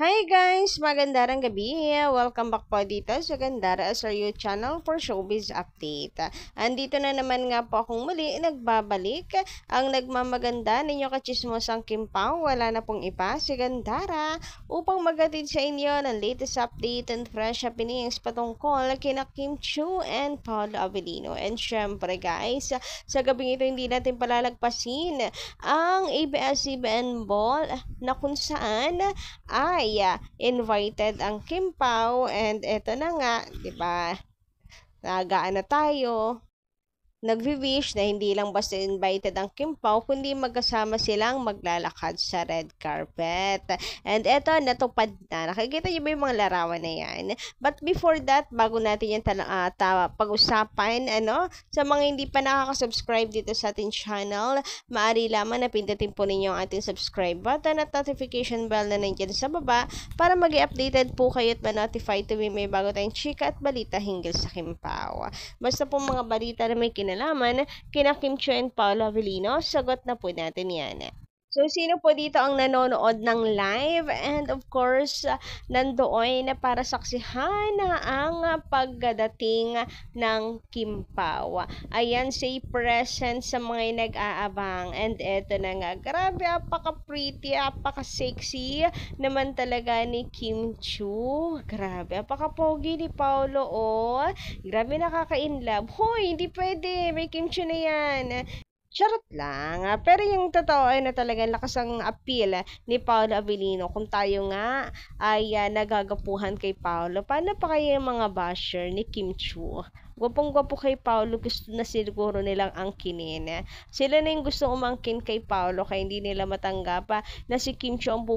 Hi guys! Magandang gabi! Welcome back po dito sa Gandara SRU channel for showbiz update. Andito na naman nga po akong muli nagbabalik. Ang nagmamaganda ninyo kachismosang Kimpaw, wala na pong iba si Gandara upang magatid sa inyo ng latest update and fresh happenings patungkol kina Kim Chiu and Paul Avellino. And syempre guys, sa gabing ito hindi natin palalagpasin ang ABS-CBN Ball na kung saan ay invited ang Kim Pao and eto na nga, 'di ba? Nagaan na tayo. Nagwi-wish na hindi lang basta invited ang Kim Pao, kundi magkasama silang maglalakad sa red carpet. And eto, natupad na. Nakikita niyo ba yung mga larawan na yan? But before that, bago natin yung pag-usapan, sa mga hindi pa nakaka-subscribe dito sa ating channel, maaari lamang na pindutin po ninyo ang ating subscribe button at notification bell na nandiyan sa baba para mag-updated po kayo at ma-notify tuwing may bago tayong chika at balita hinggil sa Kim Pao. Basta po mga balita na may kinalaman kina Kim Chiu and Paul Avellino, sagot na po natin yan. So, sino po dito ang nanonood ng live? And of course, nandoon na para saksihan ang pagdating ng Kim Pao. Ayan, say present sa mga nag-aabang. And eto na nga, grabe, apaka-pretty, apaka-sexy naman talaga ni Kim Chiu. Grabe, apaka-pogi ni Paolo, oh. Grabe, nakaka-inlove. Hoy, hindi pwede, may Kim Chiu na yan. Charot lang. Pero yung totoo ay na talagang lakas ang appeal ni Paolo Avellino. Kung tayo nga ay nagagapuhan kay Paolo, paano pa kaya yung mga basher ni Kim Chiu? Gwapong-gwapo kay Paolo, gusto na siguro nilang angkinin. Sila na yung gusto umangkin kay Paolo kaya hindi nila matanggap na si Kim Chiu ang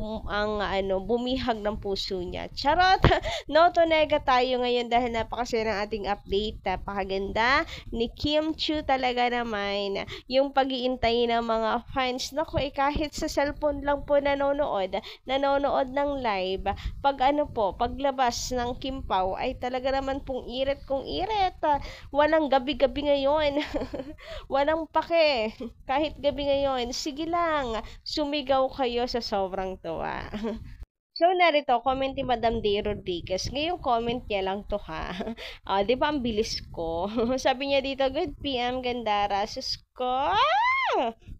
bumihag ng puso niya. Charot! No to nega tayo ngayon dahil napakasaya ng ating update. Napakaganda ni Kim Chiu talaga naman. Yung pag-iintay ng mga fans, naku, kahit sa cellphone lang po nanonood ng live, paglabas ng Kim Pao ay talaga naman pong irit kung irit. Walang gabi-gabi ngayon. Walang pake. Kahit gabi ngayon, sige lang, sumigaw kayo sa sobrang tuwa. So, narito, comment ni Madam Day Rodriguez. Ngayong comment niya lang to ha. Di ba ang bilis ko? Sabi niya dito, good PM, Gandara. Sus ko.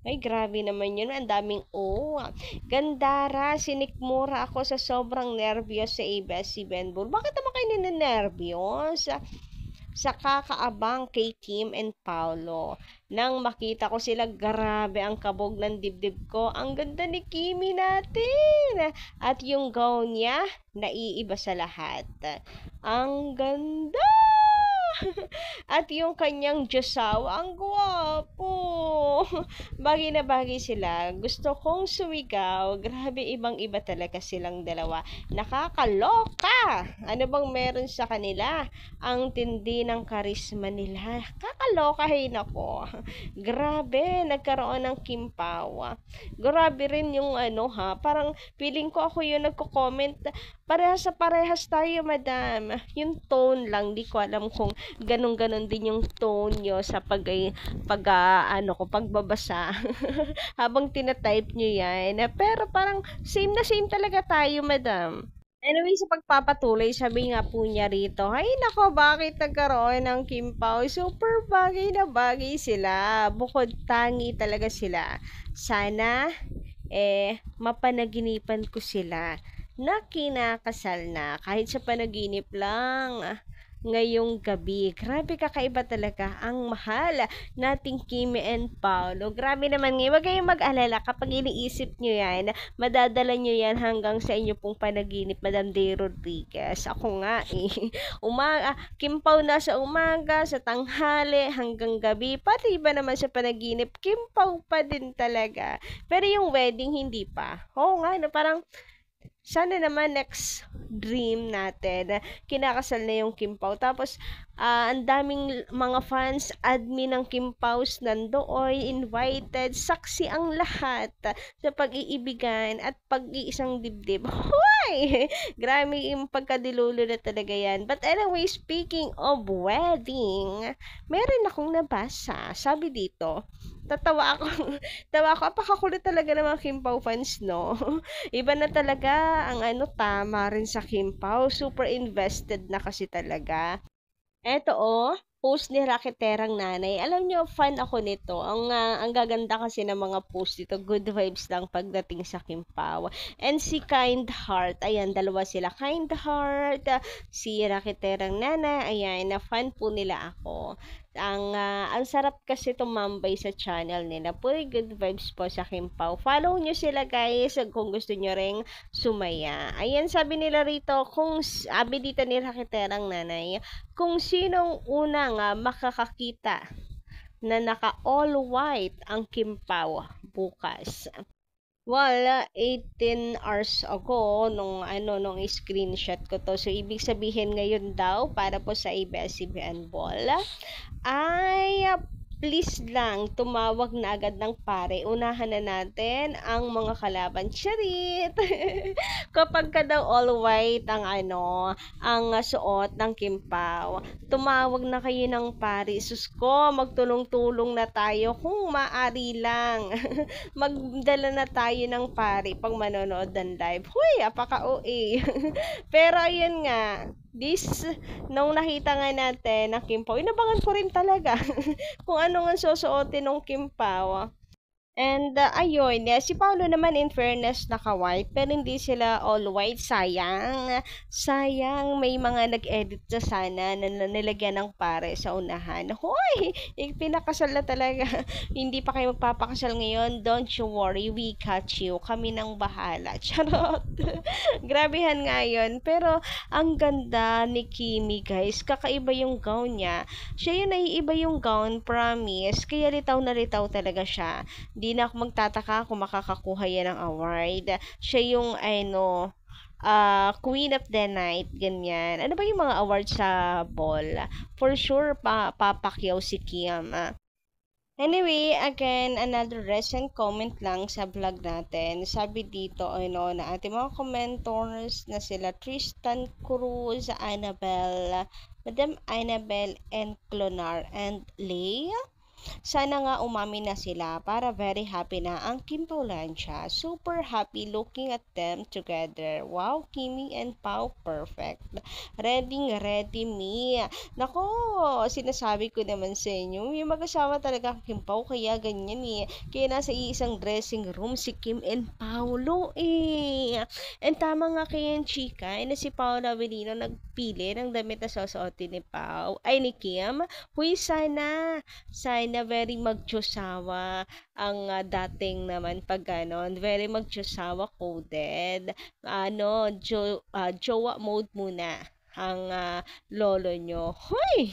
Ay, grabe naman yun. Ang daming Gandara, sinikmura ako sa sobrang nervyos sa ABS-CBN Bull. Bakit naman kayo ninenervyos? Sa kakaabang kay Kim and Paolo. Nang makita ko sila, grabe ang kabog ng dibdib ko. Ang ganda ni Kimi natin. At yung gown niya, naiiba sa lahat. Ang ganda! At yung kanyang Diyosawa, ang gwapo. Bagay na bagay sila. Gusto kong sumigaw. Grabe, ibang-iba talaga silang dalawa. Nakakaloka! Ano bang meron sa kanila? Ang tindi ng karisma nila. Kakalokahin ako. Grabe, nagkaroon ng Kim Pao. Grabe rin yung parang feeling ko ako yung nagko-comment. Parehas tayo, madam. Yung tone lang, di ko alam kung ganun-ganon din yung tone nyo sa pagbabasa. Habang tinatype nyo yan. Pero parang same na same talaga tayo, madam. Anyway, sa pagpapatuloy, sabi nga po niya rito, ay nako, bakit nagkaroon ng Kim Pao? Super bagay na bagay sila. Bukod tangi talaga sila. Sana, mapanaginipan ko sila na kinakasal na kahit sa panaginip lang ngayong gabi. Grabe, kakaiba talaga ang mahal nating Kimi and Paolo. Grabe naman ngayon. Huwag kayong mag-alala kapag iniisip nyo yan, madadala nyo yan hanggang sa inyo pong panaginip, Madam Day Rodriguez. Ako nga Kim Pao na sa umaga, sa tanghali, hanggang gabi. Pati ba naman sa panaginip, Kim Pao pa din talaga. Pero yung wedding, hindi pa. Oo nga, parang sana naman next dream natin, kinakasal na yung Kim Pao. Tapos, ang daming mga fans, admin ng Kim Pao nandoon, invited, saksi ang lahat sa pag-iibigan at pag-iisang dibdib. Hoy! Grabe yung pagkadilulo na talaga yan. But anyway, speaking of wedding, meron akong nabasa. Sabi dito, tawa ako, apakakulit talaga ng mga Kim Pao fans, no? Iba na talaga ang tama rin sa Kim Pao. Super invested na kasi talaga. Eto post ni Raketerang Nanay. Alam niyo, fan ako nito. Ang gaganda kasi ng mga post dito. Good vibes lang pagdating sa Kim Pao. And si Kind Heart. Ayan, dalawa sila. Kind Heart. Si Raketerang Nanay. Ayan, na fan po nila ako. Ang sarap kasi tumambay sa channel nila. Puro good vibes po sa Kim Pao. Follow nyo sila guys kung gusto nyo ring sumaya. Ayan, sabi nila rito, sabi dito ni Raketerang Nanay, kung sinong unang makakakita na naka all white ang Kim Pao bukas. Well, 18 hours ago nung screenshot ko to. So ibig sabihin ngayon daw para po sa ABS-CBN Ball ay please lang, tumawag na agad ng pare. Unahan na natin ang mga kalaban. Charit! Kapag ka daw all white ang ang suot ng Kim Pao, tumawag na kayo ng pare. Sus ko, magtulong-tulong na tayo kung maaari lang. Magdala na tayo ng pare pag manonood ng live. Huy, apaka-OA. Pero ayun nga, nung nakita nga natin na Kim Pao, inabangan ko rin talaga kung ano nga susuotin ng Kim Pao. And ayun, si Paolo naman in fairness naka-white pero hindi sila all white. Sayang may mga nag-edit sa sana na nilagyan ng pare sa unahan. Hoy, pinakasal na talaga. Hindi pa kayo magpapakasal ngayon. Don't you worry, we catch you. Kami nang bahala. Charot. Grabehan nga yun. Pero ang ganda ni Kimi guys. Kakaiba yung gown niya. Siya yung naiiba yung gown, promise. Kaya litaw na litaw talaga siya. Di na ako magtataka kung makakakuha yan ng award. Siya yung, Queen of the Night, ganyan. Ano ba yung mga awards sa ball? For sure, papakyaw si Kim. Anyway, again, another recent comment lang sa vlog natin. Sabi dito, na ating mga commentors na sila Tristan Cruz, Madam Annabelle, and Clonar, and Leia. Sana nga umamin na sila para very happy na ang Kim Paulancia. Super happy looking at them together. Wow, Kimi and Pao, perfect. Ready me. Nako, sinasabi ko naman sa inyo, yung mag-asawa talaga Kim Pao, kaya ganyan eh. Kaya nasa isang dressing room si Kim and Paolo eh. And tama nga kaya yung chika, na si Paolo Avellino nagpili ng damit na susuotin ni Pao, ay ni Kim. Huy, sana very magtsusawa ang dating naman pag ganon, very magtsusawa coded, jowa mode muna ang lolo nyo. Hoy!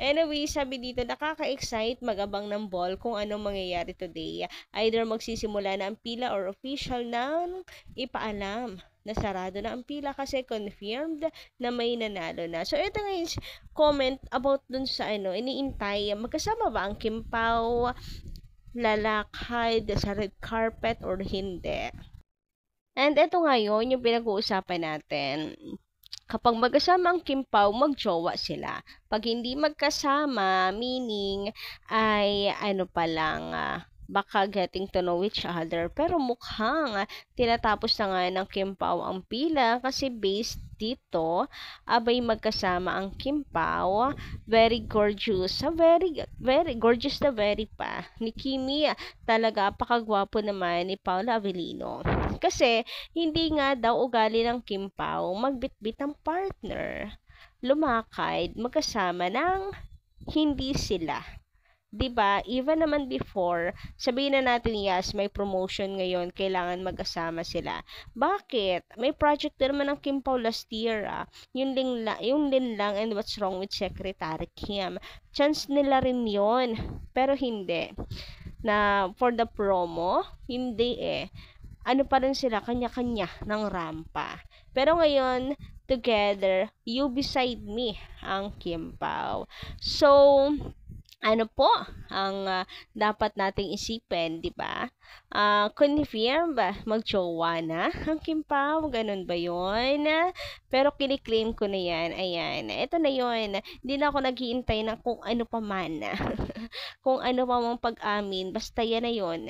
Anyway, sabi dito, nakaka-excite magabang ng ball kung anong mangyayari today. Either magsisimula na ang pila or official nang ipaalam na sarado na ang pila kasi confirmed na may nanalo na. So, ito nga yung comment about dun sa iniintay. Magkasama ba ang Kim Pao lalakad sa red carpet or hindi? And ito ngayon yung pinag-uusapan natin. Kapag magkasama ang Kim Pao, magjowa sila. Pag hindi magkasama, meaning ay baka getting to know each other. Pero mukhang tinatapos na nga ng Kim Pao ang pila kasi based dito, abay magkasama ang Kim Pao. Very gorgeous. Very gorgeous na very pa. Ni Kimi, talaga apakagwapo naman ni Paolo Avellino. Kasi, hindi nga daw ugali ng Kim Pao magbitbit ng partner. Lumakad, magkasama ng hindi sila. 'Di ba? Even naman before, sabihin na natin yes, may promotion ngayon, kailangan magkasama sila. Bakit? May project din naman ng Kim Pao last year, Yung Linlang and What's Wrong with Secretary Kim. Chance nila rin 'yon, pero hindi. Na for the promo, hindi eh. Ano pa rin sila, kanya-kanya ng rampa. Pero ngayon, together, you beside me ang Kim Pao. So, ano po ang dapat nating isipin, 'di ba? Confirm ba mag-jowa na ang Kim Pao? Ganun ba 'yon? Pero kini-claim ko na 'yan. Ayan, ito na 'yon. Hindi na ako naghihintay ng kung ano pa man. Kung ano pa mang pag-amin, basta 'yan na 'yon.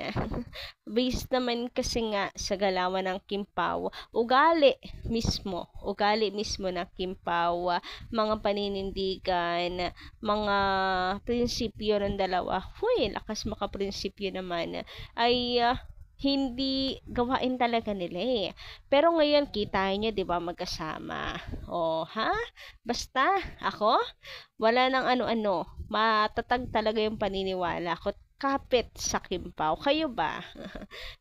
Based naman kasi nga sa galawan ng Kim Pao, ugali mismo ng Kim Pao, mga paninindigan, mga prinsipyo ng dalawa, huy, lakas makaprinsipyo naman, ay hindi gawain talaga nila eh. Pero ngayon, kita niyo, di ba, magkasama. O, ha? Basta, ako, wala nang ano-ano. Matatag talaga yung paniniwala ko. Kapit sa Kim Pao. Kayo ba?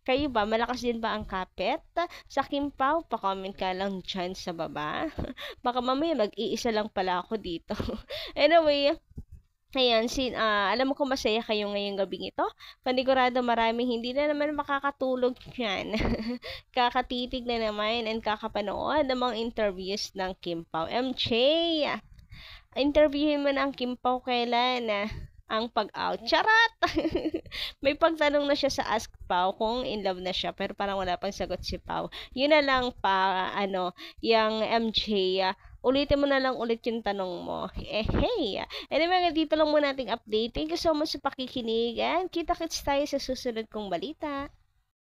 Kayo ba? Malakas din ba ang kapit sa Kim Pao? Pa-comment ka lang dyan sa baba. Baka mamaya mag-iisa lang pala ako dito. Anyway, ayan, alam ko masaya kayo ngayong gabing ito. Panigurado maraming hindi na naman makakatulog yan. Kakatitig na naman and kakapanood ng mga interviews ng Kim Pao. MJ, interviewin mo na ang Kim Pao kailan ang pag-out. Charat! May pagtanong na siya sa Ask Pao kung in love na siya, pero parang wala pang sagot si Pao. Yun na lang pa, yung MJ, ulitin mo na lang ulit yung tanong mo. Hey! Anyway, dito lang muna nating update. Thank you so much sa pakikinig. And kita-kits tayo sa susunod kong balita.